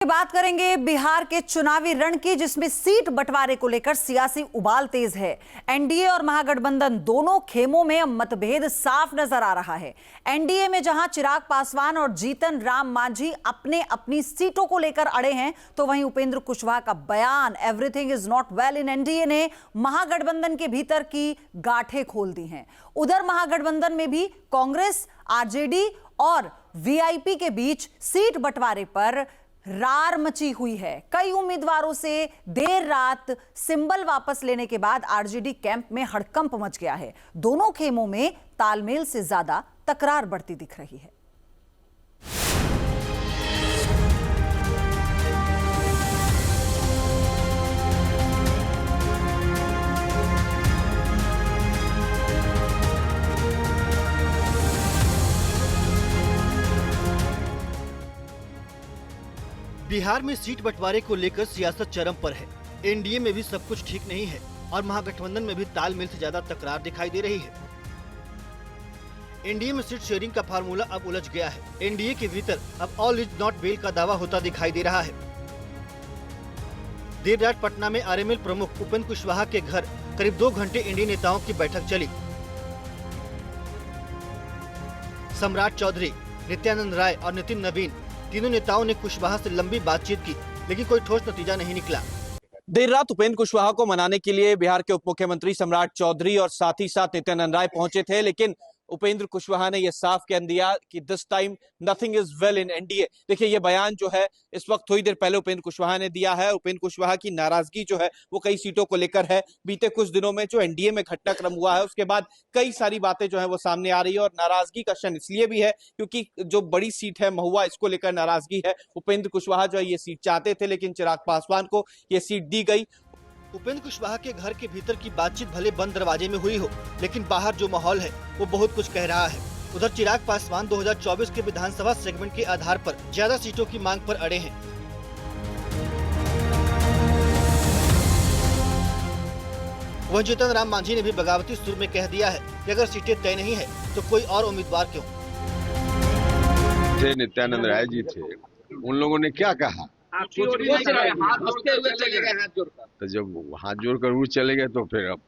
बात करेंगे बिहार के चुनावी रण की, जिसमें सीट बंटवारे को लेकर सियासी उबाल तेज है। एनडीए और महागठबंधन दोनों खेमों में अब मतभेद साफ नजर आ रहा है। एनडीए में जहां चिराग पासवान और जीतन राम मांझी अपने अपनी सीटों को लेकर अड़े हैं, तो वहीं उपेंद्र कुशवाहा का बयान everything is not well in NDA ने महागठबंधन के भीतर की गांठें खोल दी हैं। उधर महागठबंधन में भी कांग्रेस, आरजेडी और वीआईपी के बीच सीट बंटवारे पर रार मची हुई है। कई उम्मीदवारों से देर रात सिंबल वापस लेने के बाद आरजेडी कैंप में हड़कंप मच गया है। दोनों खेमों में तालमेल से ज्यादा तकरार बढ़ती दिख रही है। बिहार में सीट बंटवारे को लेकर सियासत चरम पर है। एनडीए में भी सब कुछ ठीक नहीं है और महागठबंधन में भी तालमेल से ज्यादा तकरार दिखाई दे रही है। एनडीए में सीट शेयरिंग का फार्मूला अब उलझ गया है। एनडीए के भीतर अब ऑल इज नॉट वेल का दावा होता दिखाई दे रहा है। देर रात पटना में आरएमएल प्रमुख उपेंद्र कुशवाहा के घर करीब 2 घंटे एनडीए नेताओं की बैठक चली। सम्राट चौधरी, नित्यानंद राय और नितिन नवीन तीनों नेताओं ने कुशवाहा से लंबी बातचीत की, लेकिन कोई ठोस नतीजा नहीं निकला। देर रात उपेंद्र कुशवाहा को मनाने के लिए बिहार के उप मुख्यमंत्री सम्राट चौधरी और साथ ही साथ नित्यानंद राय पहुंचे थे, लेकिन उपेंद्र कुशवाहा ने यह साफ कह दिया कि this time nothing is well in NDA. देखिए, ये बयान जो है इस वक्त थोड़ी देर पहले उपेंद्र कुशवाहा ने दिया है। उपेंद्र कुशवाहा की नाराजगी जो है वो कई सीटों को लेकर है। बीते कुछ दिनों में जो एनडीए में घटनाक्रम हुआ है उसके बाद कई सारी बातें जो है वो सामने आ रही है, और नाराजगी का क्षण इसलिए भी है क्योंकि जो बड़ी सीट है महुआ, इसको लेकर नाराजगी है। उपेंद्र कुशवाहा जो है ये सीट चाहते थे, लेकिन चिराग पासवान को ये सीट दी गई। उपेंद्र कुशवाहा के घर के भीतर की बातचीत भले बंद दरवाजे में हुई हो, लेकिन बाहर जो माहौल है वो बहुत कुछ कह रहा है। उधर चिराग पासवान 2024 के विधानसभा सेगमेंट के आधार पर ज्यादा सीटों की मांग पर अड़े हैं। वहीं जीतन राम मांझी ने भी बगावती सुर में कह दिया है कि अगर सीटें तय नहीं है तो कोई और उम्मीदवार क्यों। नित्यानंद राय जी थे, उन लोगों ने क्या कहा, तो जब हाथ जोड़कर वो चले गए तो फिर अब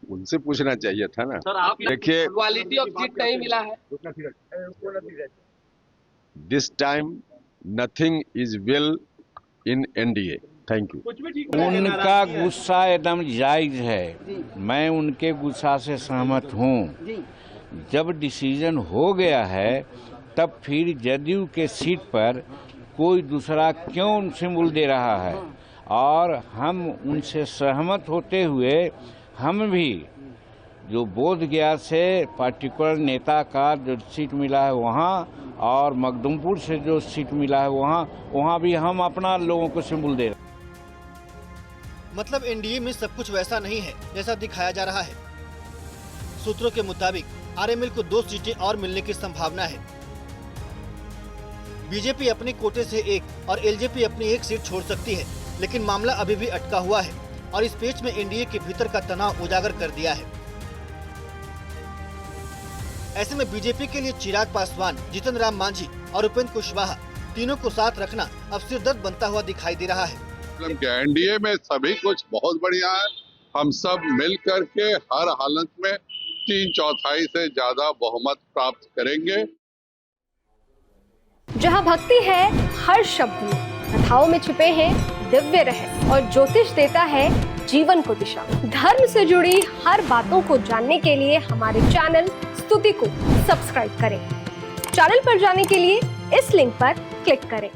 उनसे पूछना चाहिए था ना। देखिए, क्वालिटी ऑफ सीट नहीं मिला है। This time nothing is well in NDA. Thank you. उनका गुस्सा एकदम जायज है, मैं उनके गुस्सा से सहमत हूँ। जब डिसीजन हो गया है तब फिर जदयू के सीट पर कोई दूसरा क्यों सिंबल दे रहा है, और हम उनसे सहमत होते हुए हम भी जो बोध गया से पार्टिकुलर नेता का जो सीट मिला है वहाँ, और मखदुमपुर से जो सीट मिला है वहाँ भी हम अपना लोगों को सिंबल दे रहे हैं। मतलब एनडीए में सब कुछ वैसा नहीं है जैसा दिखाया जा रहा है। सूत्रों के मुताबिक आरएमएल को 2 सीटें और मिलने की संभावना है। बीजेपी अपने कोटे से 1 और एलजेपी अपनी 1 सीट छोड़ सकती है, लेकिन मामला अभी भी अटका हुआ है और इस पेच में एनडीए के भीतर का तनाव उजागर कर दिया है। ऐसे में बीजेपी के लिए चिराग पासवान, जीतन राम मांझी और उपेंद्र कुशवाहा तीनों को साथ रखना अब सिरदर्द बनता हुआ दिखाई दे रहा है। एनडीए में सभी कुछ बहुत बढ़िया है। हम सब मिल करके हर हालत में 3/4 से ज्यादा बहुमत प्राप्त करेंगे। जहाँ भक्ति है हर शब्द में, कथाओं में छुपे हैं दिव्य रहस्य, और ज्योतिष देता है जीवन को दिशा। धर्म से जुड़ी हर बातों को जानने के लिए हमारे चैनल स्तुति को सब्सक्राइब करें। चैनल पर जाने के लिए इस लिंक पर क्लिक करें।